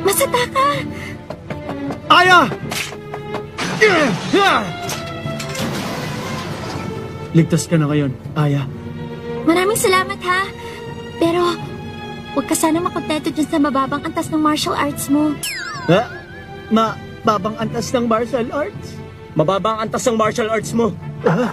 Masata ka! Aya! Ligtas ka na ngayon, Aya. Maraming salamat ha. Pero, huwag ka sana makontento dyan sa mababang antas ng martial arts mo. Ha? Babang antas ng martial arts? Mababa ang antas ng martial arts mo. Ha?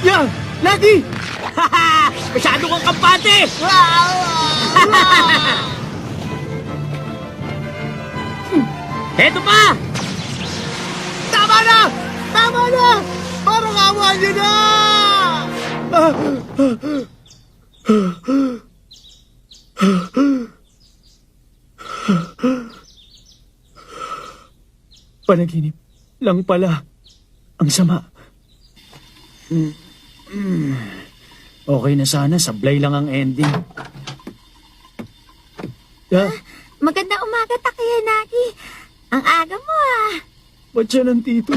Ya! Lagi! Haha! Masyado kang kampante! Heto pa! Tama na! Tama na! Parang awa niyo na! Panaginip lang pala. Ang sama. Okay na sana, sablay lang ang ending. Magandang umaga, Takeyanagi. Ang aga mo ah. Ba't siya nandito?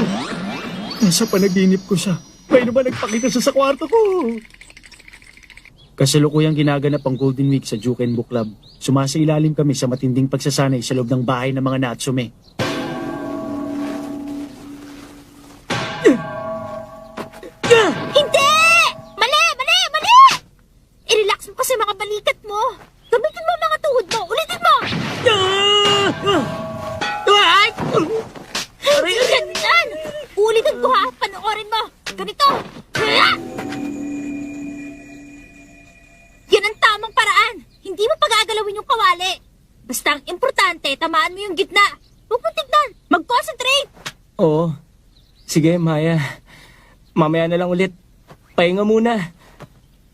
Nasa panaginip ko siya. May naman nagpakita siya sa kwarto ko. Kasalukuyang ginaganap ang Golden Week sa Juken Book Club. Sumasailalim kami sa matinding pagsasanay sa loob ng bahay ng mga Natsume. Hindi! Mali! Mali! Mali! I-relax mo kasi mga balikat mo. Gamitin mo ang mga tuhod mo. Ulitin mo! Ganyan! Ulitin ko ha. Panoorin mo. Ganito. Yan ang tamang paraan. Hindi mo pagagalawin yung kawali. Basta ang importante, tamaan mo yung gitna. Huwag mo tignan. Mag-concentrate. Oo. Sige, Maya. Mamaya na lang ulit. Pahinga muna.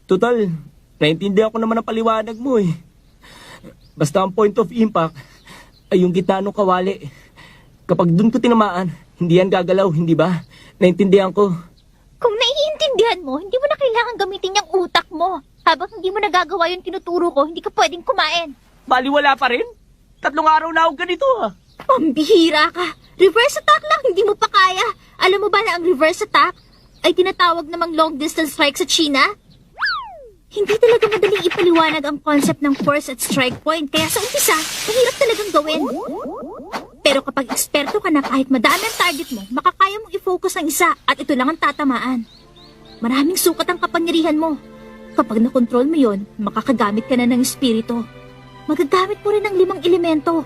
Total, naintindihan ko naman ang paliwanag mo eh. Basta ang point of impact ay yung gitna ng kawali. Kapag dun ko tinamaan, hindi yan gagalaw, hindi ba? Naintindihan ko. Kung naiintindihan mo, hindi mo na kailangan gamitin yung utak mo. Habang hindi mo nagagawa yung tinuturo ko, hindi ka pwedeng kumain. Baliwala pa rin? 3 araw na ako ganito ah. Pambihira ka. Reverse attack lang, hindi mo pa kaya. Alam mo ba na ang reverse attack ay tinatawag namang long distance strike sa China? Hindi talaga madaling ipaliwanag ang concept ng force at strike point, kaya sa umpisa, mahirap talagang gawin. Pero kapag eksperto ka na kahit madami ang target mo, makakaya mong i-focus ang isa at ito lang ang tatamaan. Maraming sukat ang kapangyarihan mo. Kapag nakontrol mo yon, makakagamit ka na ng espiritu. Magagamit mo rin ang 5 elemento.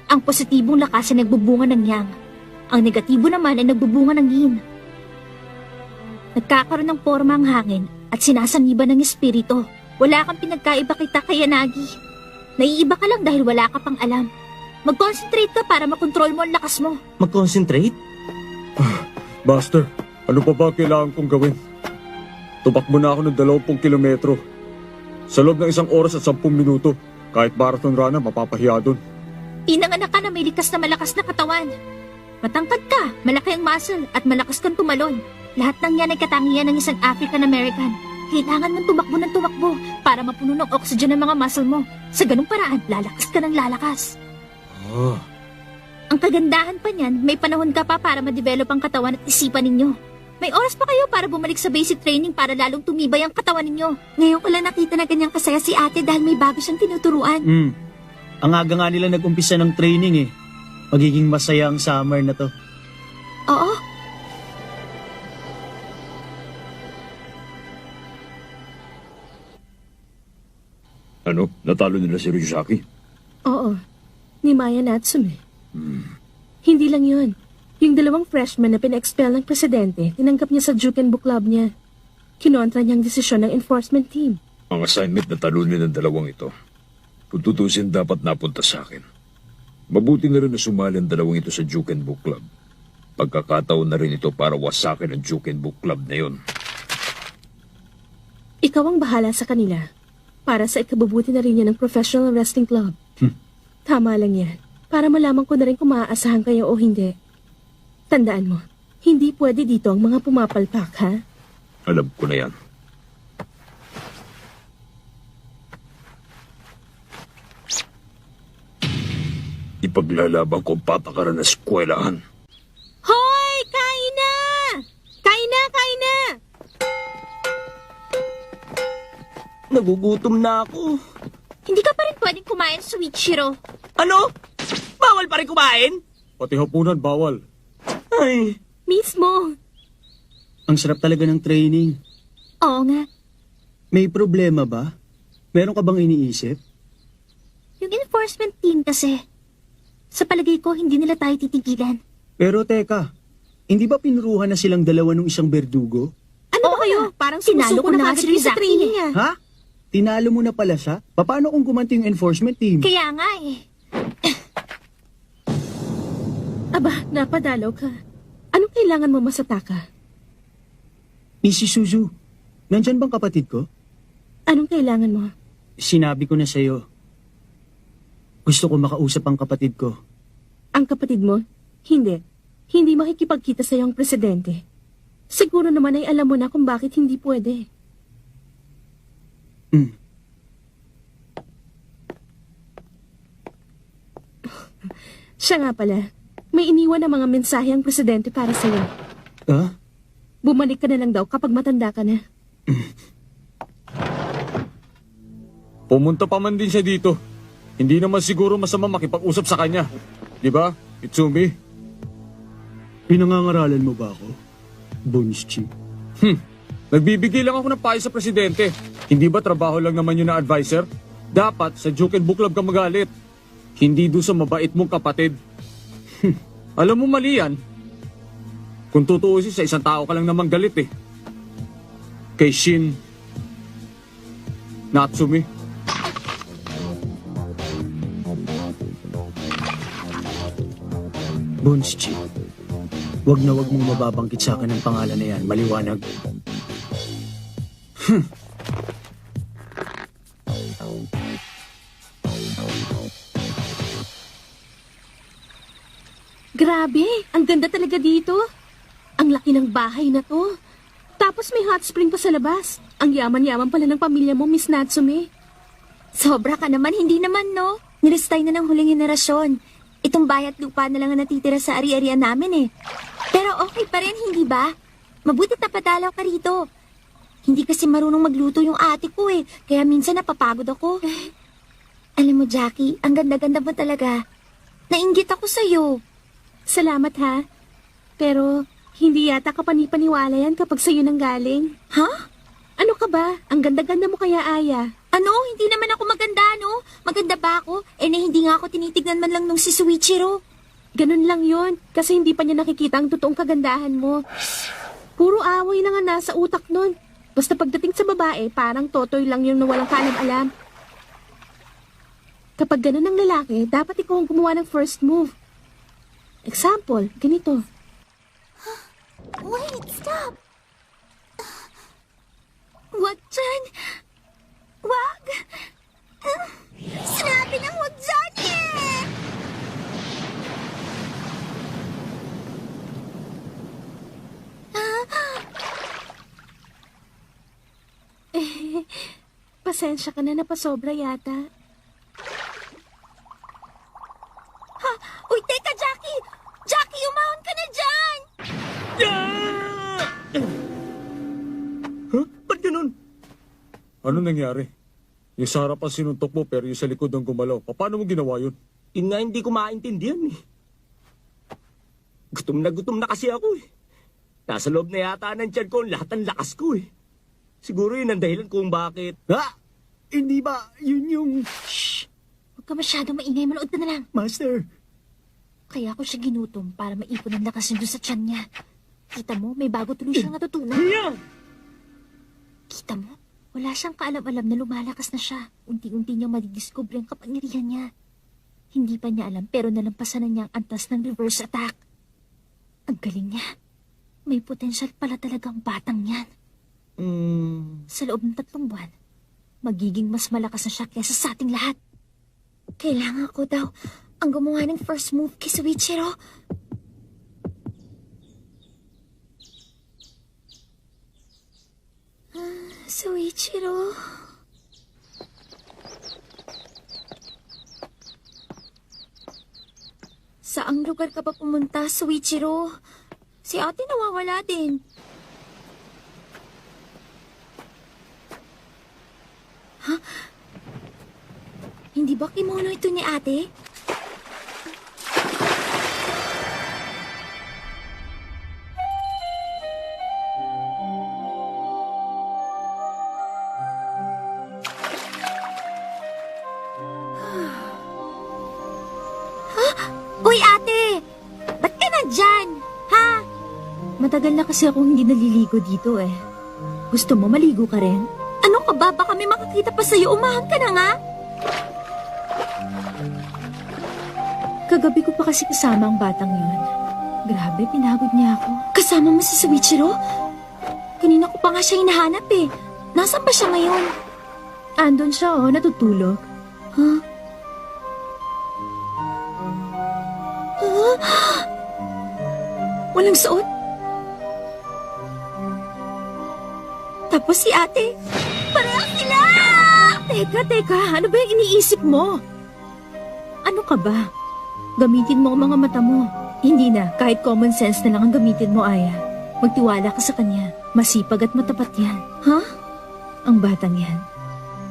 Ang positibong lakas ay nagbubunga ng yang. Ang negatibo naman ay nagbubunga ng yin. Nagkakaroon ng forma ang hangin at sinasaniba ng espiritu. Wala kang pinagkaiba kay Takeyanagi. Naiiba ka lang dahil wala ka pang alam. Mag-concentrate ka para makontrol mo ang lakas mo. Mag-concentrate? Master, ano pa ba kailangan kong gawin? Tumakbo na ako ng 20 kilometro. Sa loob ng 1 oras at 10 minuto. Kahit marathon runner, mapapahiya doon. Pinanganak ka na may likas na malakas na katawan. Matangkad ka, malaki ang muscle at malakas kang tumalon. Lahat ng yan ay katangian ng isang African-American. Kailangan mong tumakbo ng tumakbo para mapuno ng oxygen ang mga muscle mo. Sa ganung paraan, lalakas ka ng lalakas. Ah, Ang kagandahan pa niyan, may panahon ka pa para ma-develop ang katawan at isipan ninyo. May oras pa kayo para bumalik sa basic training para lalong tumibay ang katawan ninyo. Ngayon ko lang nakita na ganyang kasaya si ate dahil may bago siyang tinuturuan. Ang aga nga nila nag-umpisa ng training eh. Magiging masaya ang summer na to. Oo, Ano? Natalo nila si Ryusaki? Oo, ni Maya Natsume. Hindi lang yun. Yung 2 freshmen na pina-expel ng presidente, tinanggap niya sa Juken Book Club niya. Kinontra niyang desisyon ng enforcement team. Ang assignment na talunin ng 2 ito. Kung tutusin, dapat napunta sa akin. Mabuti na rin na sumali ang 2 ito sa Juken Book Club. Pagkakataon na rin ito para wasakin ang Juken Book Club na yon. Ikaw ang bahala sa kanila. Para sa ikabubuti na rin yan ng professional wrestling club. Tama lang yan. Para malaman ko na rin kung maaasahan kayo o hindi. Tandaan mo, hindi pwede dito ang mga pumapalpak, ha? Alam ko na yan. Ipaglalaban ko ang patakaran ng eskwelahan. Hoy! Kain na! Kain na! Kain na! Nagugutom na ako. Hindi ka pa rin pwedeng kumain, Suichiro. Ano? Bawal pa rin kumain? Pati hapunan, bawal. Ay, Mismo. Ang sarap talaga ng training. Oo nga. May problema ba? Meron ka bang iniisip? Yung enforcement team kasi. Sa palagay ko, hindi nila tayo titigilan. Pero teka, hindi ba pinuruhan na silang dalawa ng isang berdugo? Ano ba Oo kayo? nga. Parang Tinalo sumusuko ko na na nga agad si kayo sa Rizaki training eh. ah. Ha? Tinalo mo na pala siya? Paano kung gumanti yung enforcement team? Kaya nga eh. Aba, napadalaw ka. Anong kailangan mo masataka? Mrs. Suzu, nandyan bang kapatid ko? Anong kailangan mo? Sinabi ko na sa'yo. Gusto ko makausap ang kapatid ko. Ang kapatid mo? Hindi. Hindi makikipagkita sa ang presidente. Siguro naman ay alam mo na kung bakit hindi pwede. Siya nga pala. May iniwan na mga mensahe ang presidente para sa'yo. Ha? Bumalik ka na lang daw kapag matanda ka na. Pumunta pa man din siya dito. Hindi naman siguro masama makipag-usap sa kanya. Di ba, Itsumi? Pinangangaralan mo ba ako? Bonschi. Nagbibigay lang ako ng payo sa presidente. Hindi ba trabaho lang naman yun na advisor? Dapat sa Juken Book Club ka magalit. Hindi doon sa mabait mong kapatid. Alam mo mali yan. Kung tutuusin sa isang tao ka lang namang galit eh. Kay Shin Natsumi. Bonschi. Wag na wag mong mababangkit sa akin ang pangalan na yan. Maliwanag. Grabe, ang ganda talaga dito. Ang laki ng bahay na to. Tapos may hot spring pa sa labas. Ang yaman-yaman pala ng pamilya mo, Miss Natsume. Sobra ka naman, hindi naman no. Nirestay na ng huling henerasyon. Itong bayat lupa na lang ang natitira sa ari-arian namin eh. Pero okay pa rin, hindi ba? Mabuti napadalaw ka rito. Hindi kasi marunong magluto yung ate ko eh. Kaya minsan napapagod ako. Alam mo, Jackie, ang ganda-ganda mo talaga. Nainggit ako sa'yo. Salamat ha. Pero hindi yata kapanipaniwala yan kapag sa'yo nang galing. Ha? Ano ka ba? Ang ganda-ganda mo kaya, Aya. Ano? Hindi naman ako maganda, no? Maganda ba ako? Eh na hindi nga ako tinitignan man lang nung si Suichiro. Ganun lang yon kasi hindi pa niya nakikita ang totoong kagandahan mo. Puro away lang ang nasa utak nun. Basta pagdating sa babae, parang totoy lang yung walang kaalam-alam. Kapag ganun ang lalaki, dapat ikaw ang gumawa ng first move. Example, ganito. Wait, stop! Wag dyan! Wag! Sinabi ng wag dyan eh! Pasensya ka na, napasobra yata. Ha? Uy, teka, Jackie! Jackie, umahon ka na dyan! ba't ganun? Ano nangyari? Yung sa harapan sinuntok mo pero yung sa likod ang gumalaw. Paano mo ginawa yun? Yun nga hindi ko maintindihan eh. Gutom na kasi ako eh. Nasa loob na yata ng tiyan ko ang lahat ng lakas ko eh. Siguro yun ang dahilan kung bakit. Ha? Hindi ba yun yung... Shh! Huwag ka masyado maingay, manood ka na lang. Master? Kaya ako siya ginutom para maipon ang lakas niya doon sa tiyan niya. Kita mo, may bago tuloy siyang natutunan. Hiya! Kita mo, wala siyang kaalam-alam na lumalakas na siya. Unti-unti niyang madidiscover ang kapangyarihan niya. Hindi pa niya alam pero nalampasan na niya ang antas ng reverse attack. Ang galing niya. May potensyal pala talaga ang batang yan. Sa loob ng 3 buwan, magiging mas malakas na siya kesa sa ating lahat. Kailangan ko daw ang gumawa ng first move kay Suichiro. Suichiro. Saang lugar ka ba pumunta, Suichiro? Si ate nawawala din. Ha? Hindi ba kimono ito ni ate? Matagal na kasi akong hindi naliligo dito eh. Gusto mo maligo ka rin? Ano ka ba? Baka may makakita pa sa'yo. Umahan ka na nga. Kagabi ko pa kasi kasama ang batang yun. Grabe, pinagod niya ako. Kasama mo si Suichiro? Kanina ko pa nga siya hinahanap eh. Nasaan ba siya ngayon? Andon siya natutulog. Huh? Walang suot? Tapos si ate, pareho sila! Teka, ano ba yung iniisip mo? Ano ka ba? Gamitin mo ang mga mata mo. Hindi na, kahit common sense na lang ang gamitin mo, Aya. Magtiwala ka sa kanya. Masipag at matapat yan. Ha? Ang batang yan.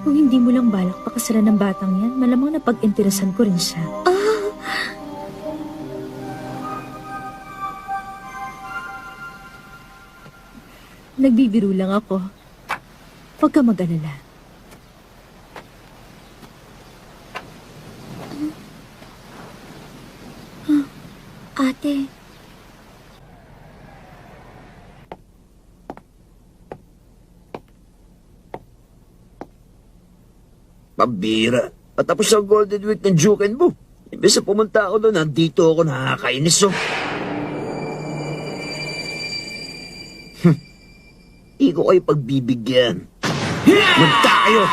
Kung hindi mo lang balak pakasalan ng batang yan, malamang napag-interesan ko rin siya. Nagbibiro lang ako. Huwag ka mag-alala. Ate. Pambira. Patapos ang Golden Week ng Juken mo. Imbes na pumunta ako doon, nandito ako nakakainis oh. Hindi ko kayo pagbibigyan. Munta kayo!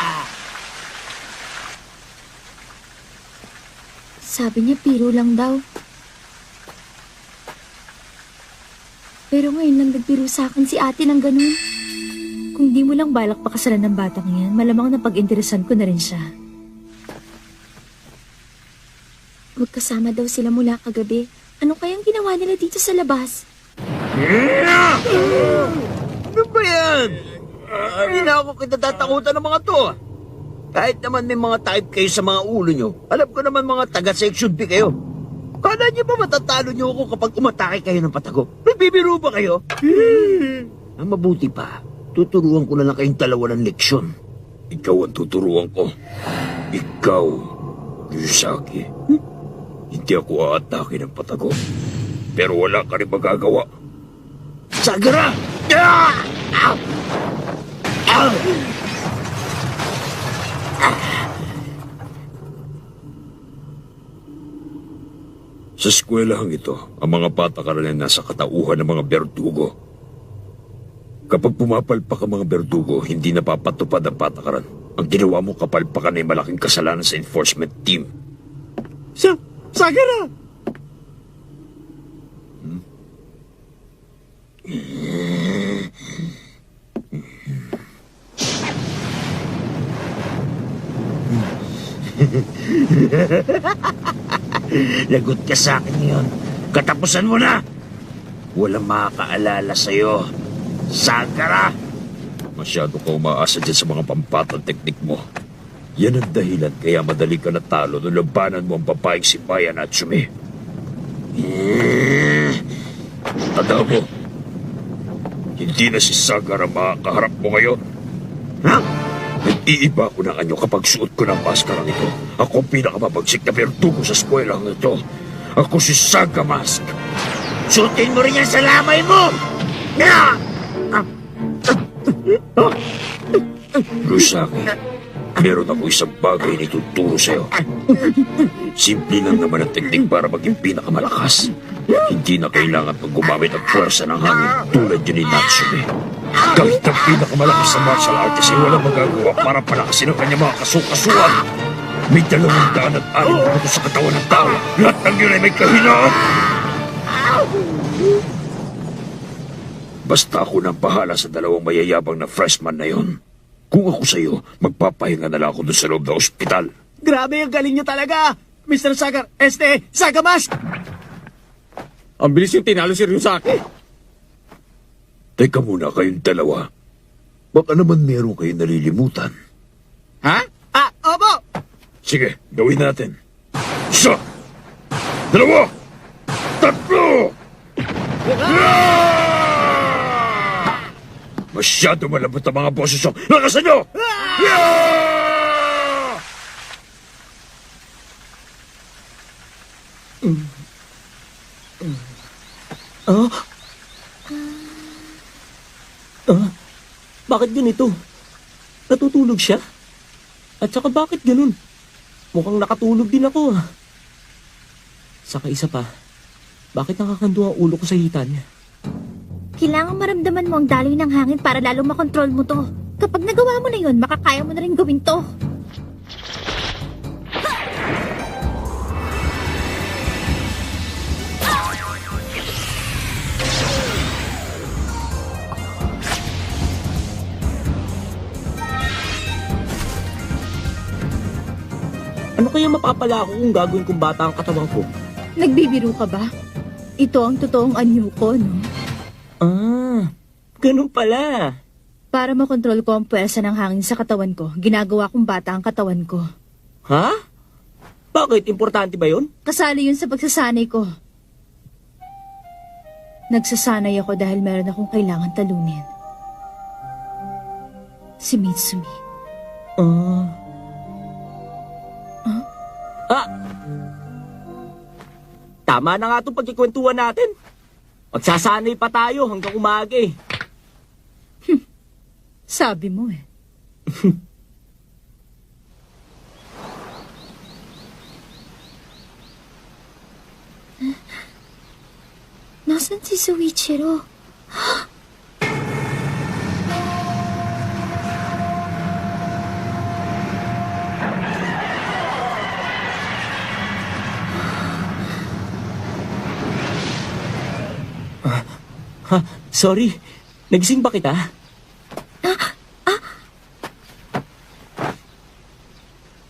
Sabi niya piro lang daw. Pero ngayon lang nagbiro sa akin si ate ng ganun. Kung di mo lang balak pakasalan ng batang yan, malamang napag-interesan ko na rin siya. Magkasama daw sila mula kagabi. Ano kayang ginawa nila dito sa labas? Ano ba yan? Hindi na ako kitatakutan ng mga to. Kahit naman may mga type kayo sa mga ulo nyo, alam ko naman mga taga-section B kayo. Kala niyo ba matatalo niyo ako kapag umatake kayo ng patago? Nagbibiro ba kayo? Ang mabuti pa, tuturuan ko na lang kayong dalawa ng leksyon. Ikaw ang tuturuan ko. Ikaw, Yusaki. Hindi ako aatake ng patago. Pero wala ka rin magagawa. Sagara! Ah! Ah! Ah! Sa eskwelahang ito, ang mga patakaran ay nasa katauhan ng mga berdugo. Kapag pumapalpak ang mga berdugo, hindi napapatupad ang patakaran. Ang ginawa mo kapalpakan ay malaking kasalanan sa enforcement team. Sagara! Lagot ka sa akin ngayon. Katapusan mo na! Walang makakaalala sa'yo. Sagara! Masyado ka umaasa dyan sa mga pampatang teknik mo. Yan ang dahilan kaya madali ka natalo nung labanan mo ang babaeng si Maya Natsume. Tanda mo, hindi na si Sagara makakaharap mo ngayon. Ha? Nag-iiba ko ng anyo kapag suot ko ng maskarang ito. Ako ang pinakamabagsik na berdugo sa eskwelahan ito. Ako si Saga Mask. Suotin mo rin yan sa lamay mo! Ah! Rusaki, meron ako isang bagay na ituturo sa'yo. Simple lang naman ang teknik para maging pinakamalakas. Hindi na kailangan pag gumamit ang pwersa ng hangin tulad yun ni Natsume. Kahit ang pinakamalakas sa martial artist ay walang magagawa para palakasin ang kanyang mga kasukasuan. May 206 na buto sa katawan ng tao. Lahat ng yun ay may kahinaan. Basta ako nang bahala sa dalawang mayayabang na freshman na yon. Kung ako sa'yo, magpapahinga na lang ako doon sa loob ng ospital. Grabe ang galing niyo talaga! Mr. Sagar, Saga Mask! Ang bilis yung tinalo si Ryusaki. Teka muna kayong dalawa. Baka naman meron kayong nalilimutan. Ha? Opo! Sige, gawin natin. Isa! Dalawa! Tatlo! Masyado malambot ang mga boses nyo. Lakasan nyo! Oh? Bakit ganito? Natutulog siya? At saka bakit ganun? Mukhang nakatulog din ako ah. Saka isa pa, bakit nakakando ang ulo ko sa hitan niya? Kailangan maramdaman mo ang daloy ng hangin para lalong makontrol mo to. Kapag nagawa mo na yun, makakaya mo na rin gawin to. Ano kaya mapapala ako kung gagawin kong bata ang katawan ko? Nagbibiro ka ba? Ito ang totoong anyo ko, no? Ah, ganun pala. Para makontrol ko ang puwersa ng hangin sa katawan ko, ginagawa kong bata ang katawan ko. Ha? Bakit? Importante ba yun? Kasali yun sa pagsasanay ko. Nagsasanay ako dahil meron akong kailangan talunin. Si Mitsumi. Tama na nga itong pagkikwentuhan natin. Magsasanay pa tayo hanggang umaga eh. Sabi mo eh. Nasaan si Soichiro? Ha? Sorry. Nagising ba kita?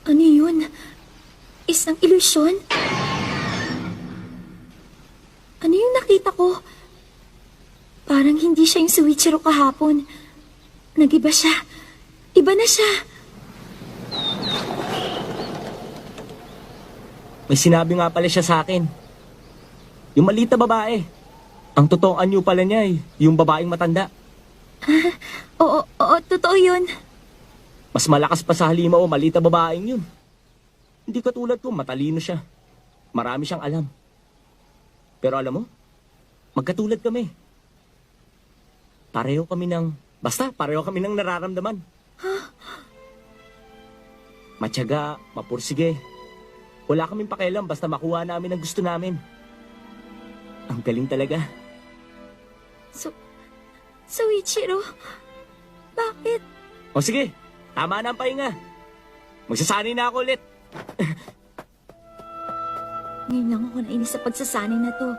Ano yun? Isang ilusyon? Ano yung nakita ko? Parang hindi siya yung Soichiro kahapon. Nagiba siya. Iba na siya. May sinabi nga pala siya sa akin. Yung maliit na babae. Ang totoong anyo pala niya eh, yung babaeng matanda. Oo, totoo yun. Mas malakas pa sa halimaw, maliit na babaeng yun. Hindi katulad ko, matalino siya. Marami siyang alam. Pero alam mo, magkatulad kami. Pareho kami ng nararamdaman. Matyaga, mapursige. Wala kaming pakialam basta makuha namin ang gusto namin. Ang galing talaga. Soichiro, bakit? O sige, tama na ang pahinga. Magsasanay na ako ulit. Ngayon lang ako nainis sa pagsasanay na to.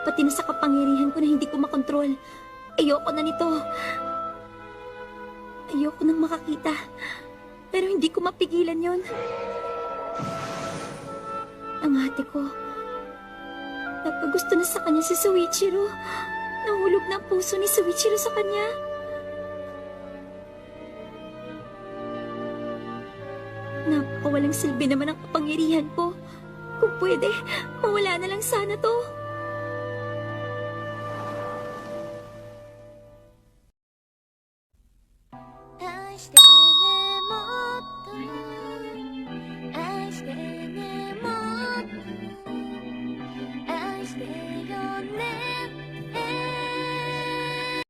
Pati na sa kapangyarihan ko na hindi ko makontrol. Ayoko na nito. Ayoko nang makakita. Pero hindi ko mapigilan yon. Ang ate ko, napagusto na sa kanya si Soichiro. Nahulog na ang puso ni Soichiro sa kanya. Napakawalang silbi naman ang kapangyarihan ko. Kung pwede, mawala na lang sana to.